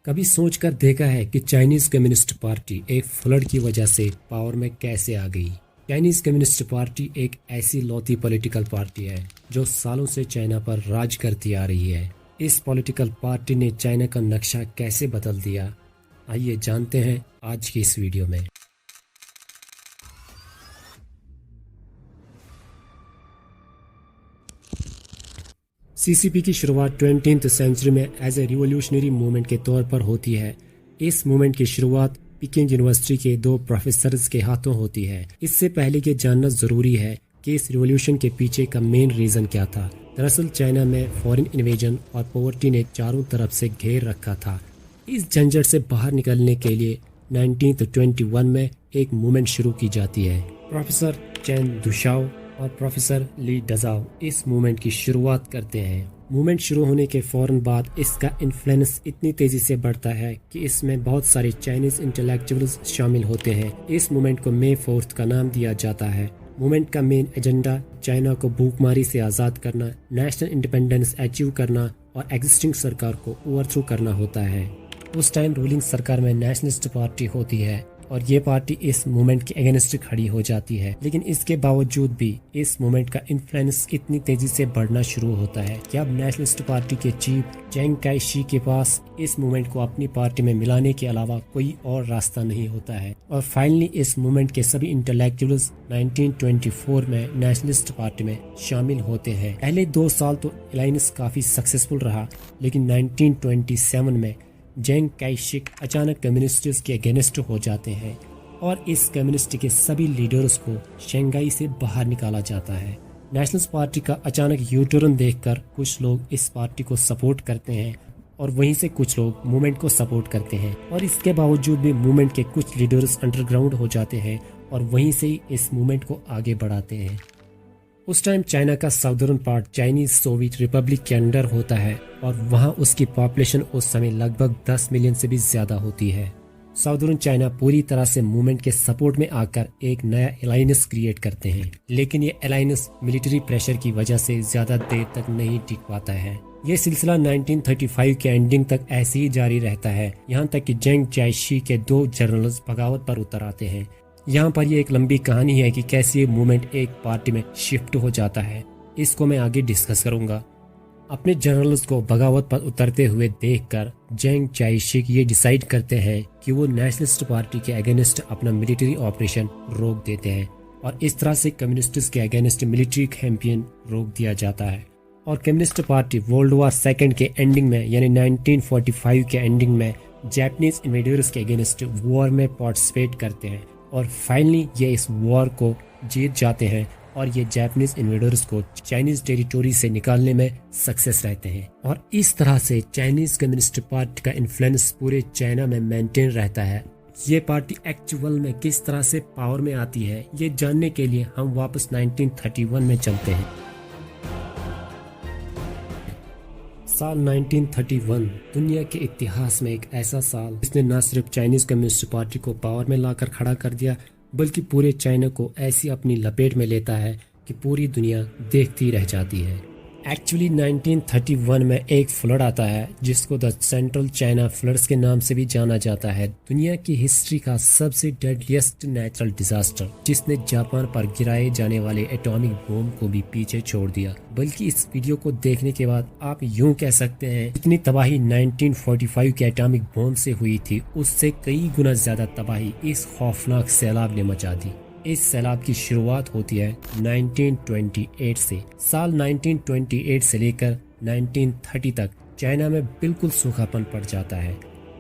कभी सोचकर देखा है कि चाइनीज कम्युनिस्ट पार्टी एक फ्लड की वजह से पावर में कैसे आ गई। चाइनीज कम्युनिस्ट पार्टी एक ऐसी लौती पॉलिटिकल पार्टी है जो सालों से चाइना पर राज करती आ रही है। इस पॉलिटिकल पार्टी ने चाइना का नक्शा कैसे बदल दिया, आइए जानते हैं आज की इस वीडियो में। सीसीपी की शुरुआत 20th सेंचुरी में एज ए रिवोल्यूशनरी मूवमेंट के तौर पर होती है। इस मूवमेंट की शुरुआत पीकिंग यूनिवर्सिटी के दो प्रोफेसर्स के हाथों होती है। इससे पहले ये जानना जरूरी है कि इस रिवोल्यूशन के पीछे का मेन रीजन क्या था। दरअसल चाइना में फॉरेन इन्वेजन और पॉवर्टी ने चारों तरफ से घेर रखा था। इस झंझट से बाहर निकलने के लिए 1921 में एक मूवमेंट शुरू की जाती है। प्रोफेसर चेन दुशाओ और प्रोफेसर ली डजाओ इस मूवमेंट की शुरुआत करते हैं। मूवमेंट शुरू होने के फौरन बाद इसका इन्फ्लुएंस इतनी तेजी से बढ़ता है कि इसमें बहुत सारे चाइनीज इंटेलेक्चुअल्स शामिल होते हैं। इस मूवमेंट को मे 4th का नाम दिया जाता है। मूवमेंट का मेन एजेंडा चाइना को भूखमरी से आज़ाद करना, नेशनल इंडिपेंडेंस अचीव करना और एग्जिस्टिंग सरकार को ओवरथ्रो करना होता है। उस टाइम रूलिंग सरकार में नेशनलिस्ट पार्टी होती है और ये पार्टी इस मूवमेंट के अगेंस्ट खड़ी हो जाती है। लेकिन इसके बावजूद भी इस मूवमेंट का इन्फ्लुएंस इतनी तेजी से बढ़ना शुरू होता है कि अब नेशनलिस्ट पार्टी के चीफ चिंग काई शी के पास इस मूवमेंट को अपनी पार्टी में मिलाने के अलावा कोई और रास्ता नहीं होता है। और फाइनली इस मूवमेंट के सभी इंटेलेक्चुअल्स 1924 में नेशनलिस्ट पार्टी में शामिल होते हैं। पहले 2 साल तो अलायंस काफी सक्सेसफुल रहा, लेकिन 1927 में चिंग काई शेक अचानक कम्युनिस्ट्स के अगेंस्ट हो जाते हैं और इस कम्युनिस्ट के सभी लीडर्स को शंघाई से बाहर निकाला जाता है। नेशनलिस्ट पार्टी का अचानक यू टर्न देखकर कुछ लोग इस पार्टी को सपोर्ट करते हैं और वहीं से कुछ लोग मूवमेंट को सपोर्ट करते हैं। और इसके बावजूद भी मूवमेंट के कुछ लीडर्स अंडरग्राउंड हो जाते हैं और वहीं से ही इस मूवमेंट को आगे बढ़ाते हैं। उस टाइम चाइना का southern part Chinese Soviet Republic के अंडर होता है और वहां उसकी पॉपुलेशन उस समय लगभग 10 मिलियन से भी ज्यादा होती है। साउदर्न चाइना पूरी तरह से मूवमेंट के सपोर्ट में आकर एक नया अलायंस क्रिएट करते हैं, लेकिन ये अलायंस मिलिट्री प्रेशर की वजह से ज्यादा देर तक नहीं टिक पाता है। ये सिलसिला 1935 के एंडिंग तक ऐसे ही जारी रहता है, यहाँ तक कि चिंग काई शेक के 2 जनरल्स बगावत पर उतर आते हैं। यहाँ पर ये एक लंबी कहानी है कि कैसे ये मूवमेंट एक पार्टी में शिफ्ट हो जाता है। इसको मैं आगे डिस्कस करूंगा। अपने जनरल्स को बगावत पर उतरते हुए देखकर चिंग काई शेक ये डिसाइड करते हैं कि वो नेशनलिस्ट पार्टी के अगेंस्ट अपना मिलिट्री ऑपरेशन रोक देते हैं और इस तरह से कम्युनिस्ट्स के अगेंस्ट मिलिट्री कैंपेन रोक दिया जाता है। और कम्युनिस्ट पार्टी वर्ल्ड वॉर 2 के एंडिंग में यानी 1945 के एंडिंग में जापानीज इन्वेडर्स के अगेंस्ट वॉर में पार्टिसिपेट करते हैं और फाइनली ये इस वॉर को जीत जाते हैं और ये जापानीज इन्वेडर्स को चाइनीज टेरिटोरी से निकालने में सक्सेस रहते हैं। और इस तरह से चाइनीज कम्युनिस्ट पार्टी का इन्फ्लुएंस पूरे चाइना में मेंटेन रहता है। ये पार्टी एक्चुअल में किस तरह से पावर में आती है, ये जानने के लिए हम वापस 1931 में चलते हैं। साल 1931 दुनिया के इतिहास में एक ऐसा साल जिसने न सिर्फ चाइनीज कम्युनिस्ट पार्टी को पावर में लाकर खड़ा कर दिया, बल्कि पूरे चाइना को ऐसी अपनी लपेट में लेता है कि पूरी दुनिया देखती रह जाती है। एक्चुअली 1931 में एक फ्लड आता है जिसको द सेंट्रल चाइना फ्लड्स के नाम से भी जाना जाता है। दुनिया की हिस्ट्री का सबसे डेडलिएस्ट नेचुरल डिजास्टर जिसने जापान पर गिराए जाने वाले एटॉमिक बॉम्ब को भी पीछे छोड़ दिया। बल्कि इस वीडियो को देखने के बाद आप यूं कह सकते हैं इतनी तबाही 1945 के एटॉमिक बॉम्ब से हुई थी, उससे कई गुना ज्यादा तबाही इस खौफनाक सैलाब ने मचा दी। इस सैलाब की शुरुआत होती है 1928 से। साल 1928 से लेकर 1930 तक चाइना में बिल्कुल सूखापन पड़ जाता है,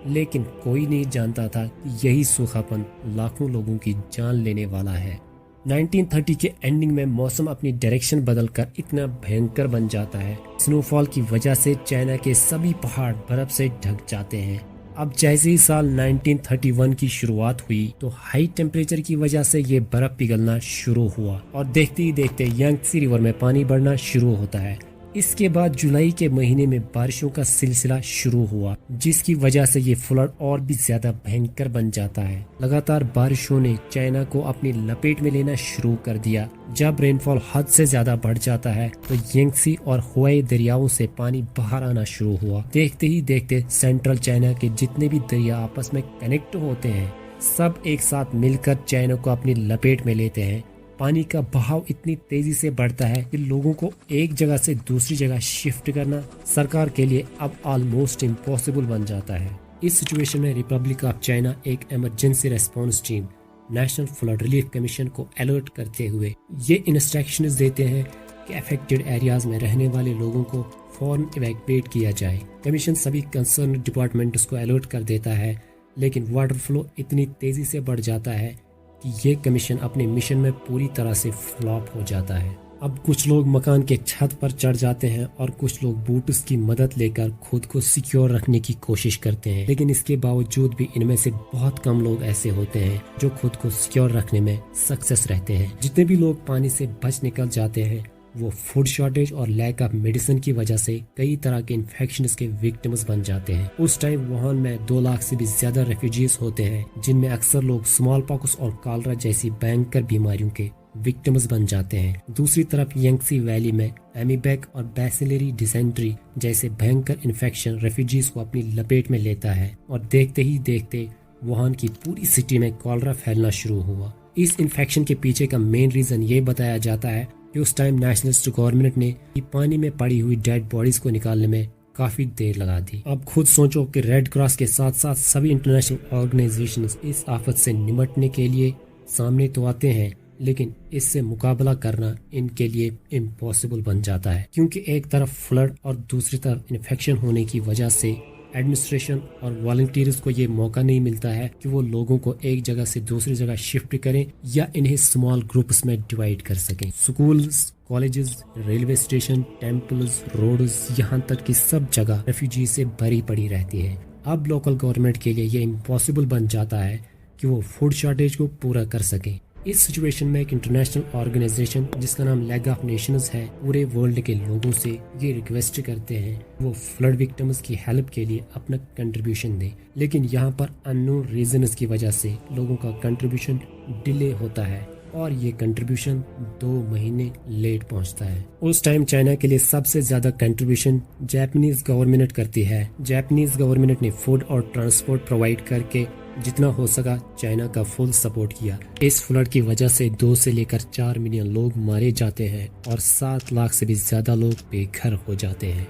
लेकिन कोई नहीं जानता था कि यही सूखापन लाखों लोगों की जान लेने वाला है। 1930 के एंडिंग में मौसम अपनी डायरेक्शन बदलकर इतना भयंकर बन जाता है, स्नोफॉल की वजह से चाइना के सभी पहाड़ बर्फ से ढक जाते हैं। अब जैसे ही साल 1931 की शुरुआत हुई तो हाई टेम्परेचर की वजह से ये बर्फ पिघलना शुरू हुआ और देखते ही देखते यांगत्से रिवर में पानी बढ़ना शुरू होता है इसके बाद जुलाई के महीने में बारिशों का सिलसिला शुरू हुआ, जिसकी वजह से ये फ्लड और भी ज्यादा भयंकर बन जाता है। लगातार बारिशों ने चाइना को अपनी लपेट में लेना शुरू कर दिया। जब रेनफॉल हद से ज्यादा बढ़ जाता है तो यांगत्से और हुआई दरियाओं से पानी बाहर आना शुरू हुआ। देखते ही देखते सेंट्रल चाइना के जितने भी दरिया आपस में कनेक्ट होते हैं, सब एक साथ मिलकर चाइना को अपनी लपेट में लेते हैं। पानी का बहाव इतनी तेजी से बढ़ता है कि लोगों को एक जगह से दूसरी जगह शिफ्ट करना सरकार के लिए अब ऑलमोस्ट इम्पॉसिबल बन जाता है। इस सिचुएशन में रिपब्लिक ऑफ चाइना एक emergency response team national flood relief commission को अलर्ट करते हुए ये इंस्ट्रक्शंस देते हैं कि अफेक्टेड एरियाज में रहने वाले लोगों को फौरन इवैक्यूएट किया जाए। कमीशन सभी कंसर्न डिपार्टमेंट्स को अलर्ट कर देता है, लेकिन वाटर फ्लो इतनी तेजी से बढ़ जाता है कि ये कमीशन अपने मिशन में पूरी तरह से फ्लॉप हो जाता है। अब कुछ लोग मकान के छत पर चढ़ जाते हैं और कुछ लोग बूट्स की मदद लेकर खुद को सिक्योर रखने की कोशिश करते हैं, लेकिन इसके बावजूद भी इनमें से बहुत कम लोग ऐसे होते हैं जो खुद को सिक्योर रखने में सक्सेस रहते हैं। जितने भी लोग पानी से बच निकल जाते हैं वो फूड शॉर्टेज और लैक ऑफ मेडिसिन की वजह से कई तरह के इन्फेक्शंस के विक्टिम्स बन जाते हैं। उस टाइम वुहान में 2 लाख से भी ज्यादा रेफ्यूजीज होते हैं, जिनमें अक्सर लोग स्मॉल पॉक्स और कॉलरा जैसी भयंकर बीमारियों के विक्टिम्स बन जाते हैं। दूसरी तरफ यांगत्से वैली में एमीबैक और बैसिलरी डिसेंट्री जैसे भयंकर इन्फेक्शन रेफ्यूजीज को अपनी लपेट में लेता है और देखते ही देखते वुहान की पूरी सिटी में कॉलरा फैलना शुरू हुआ। इस इन्फेक्शन के पीछे का मेन रीजन ये बताया जाता है कि उस टाइम नेशनलिस्ट गवर्नमेंट ने पानी में पड़ी हुई डेड बॉडीज को निकालने में काफी देर लगा दी। अब खुद सोचो कि रेड क्रॉस के साथ साथ सभी इंटरनेशनल ऑर्गेनाइजेशंस इस आफत से निपटने के लिए सामने तो आते हैं, लेकिन इससे मुकाबला करना इनके लिए इम्पॉसिबल बन जाता है, क्योंकि एक तरफ फ्लड और दूसरी तरफ इन्फेक्शन होने की वजह से एडमिनिस्ट्रेशन और वॉलंटियर्स को ये मौका नहीं मिलता है कि वो लोगों को एक जगह से दूसरी जगह शिफ्ट करें या इन्हें स्मॉल ग्रुप्स में डिवाइड कर सकें। Schools, colleges, railway station, temples, roads, यहाँ तक कि सब जगह रेफ्यूजी से भरी पड़ी रहती है। अब लोकल गवर्नमेंट के लिए ये इम्पॉसिबल बन जाता है कि वो फूड शॉर्टेज को पूरा कर सकें। इस सिचुएशन में एक इंटरनेशनल ऑर्गेनाइजेशन जिसका नाम लीग ऑफ नेशंस है पूरे वर्ल्ड के लोगों से ये रिक्वेस्ट करते हैं वो फ्लड विक्टिम्स की हेल्प के लिए अपना कंट्रीब्यूशन दें, लेकिन यहाँ पर अननोन रीजंस की वजह से लोगों का कंट्रीब्यूशन डिले होता है और ये कंट्रीब्यूशन 2 महीने लेट पहुंचता है। उस टाइम चाइना के लिए सबसे ज्यादा कंट्रीब्यूशन जापानीज गवर्नमेंट करती है। जापानीज गवर्नमेंट ने फूड और ट्रांसपोर्ट प्रोवाइड करके जितना हो सका चाइना का फुल सपोर्ट किया। इस फ्लड की वजह से 2 से लेकर 4 मिलियन लोग मारे जाते हैं और 7 लाख से भी ज्यादा लोग बेघर हो जाते हैं।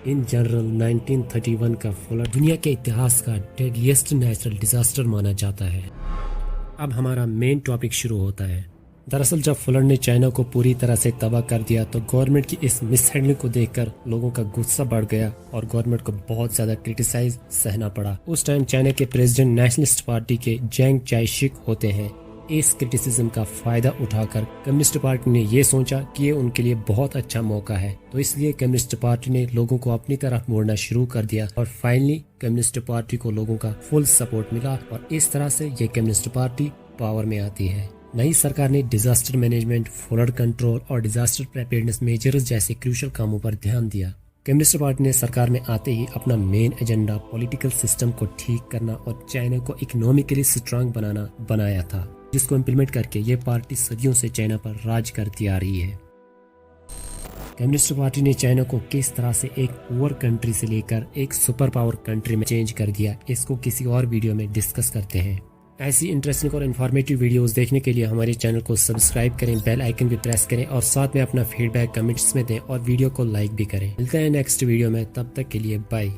इन जनरल 1931 का फ्लड दुनिया के इतिहास का डेडलीस्ट नेचुरल डिजास्टर माना जाता है। अब हमारा मेन टॉपिक शुरू होता है। दरअसल जब फ्लड ने चाइना को पूरी तरह से तबाह कर दिया तो गवर्नमेंट की इस मिसहैंडलिंग को देखकर लोगों का गुस्सा बढ़ गया और गवर्नमेंट को बहुत ज्यादा क्रिटिसाइज सहना पड़ा। उस टाइम चाइना के प्रेसिडेंट नेशनलिस्ट पार्टी के जियांग चाइशीक होते हैं। इस क्रिटिसिज्म का फायदा उठाकर कम्युनिस्ट पार्टी ने ये सोचा कि ये उनके लिए बहुत अच्छा मौका है, तो इसलिए कम्युनिस्ट पार्टी ने लोगों को अपनी तरफ मोड़ना शुरू कर दिया और फाइनली कम्युनिस्ट पार्टी को लोगों का फुल सपोर्ट मिला और इस तरह से ये कम्युनिस्ट पार्टी पावर में आती है। नई सरकार ने डिजास्टर मैनेजमेंट, फ्लड कंट्रोल और डिजास्टर प्रिपेयर्डनेस मेजर्स जैसे क्रूशियल कामों पर ध्यान दिया। कम्युनिस्ट पार्टी ने सरकार में आते ही अपना मेन एजेंडा पॉलिटिकल सिस्टम को ठीक करना और चाइना को इकोनॉमिकली स्ट्रांग बनाया था, जिसको इम्प्लीमेंट करके ये पार्टी सदियों से चाइना पर राज करती आ रही है। कम्युनिस्ट पार्टी ने चाइना को किस तरह से एक पुअर कंट्री से लेकर एक सुपर पावर कंट्री में चेंज कर दिया, इसको किसी और वीडियो में डिस्कस करते हैं। ऐसी इंटरेस्टिंग और इन्फॉर्मेटिव वीडियोस देखने के लिए हमारे चैनल को सब्सक्राइब करें, बेल आइकन भी प्रेस करें और साथ में अपना फीडबैक कमेंट्स में दें और वीडियो को लाइक भी करें। मिलते हैं नेक्स्ट वीडियो में, तब तक के लिए बाय।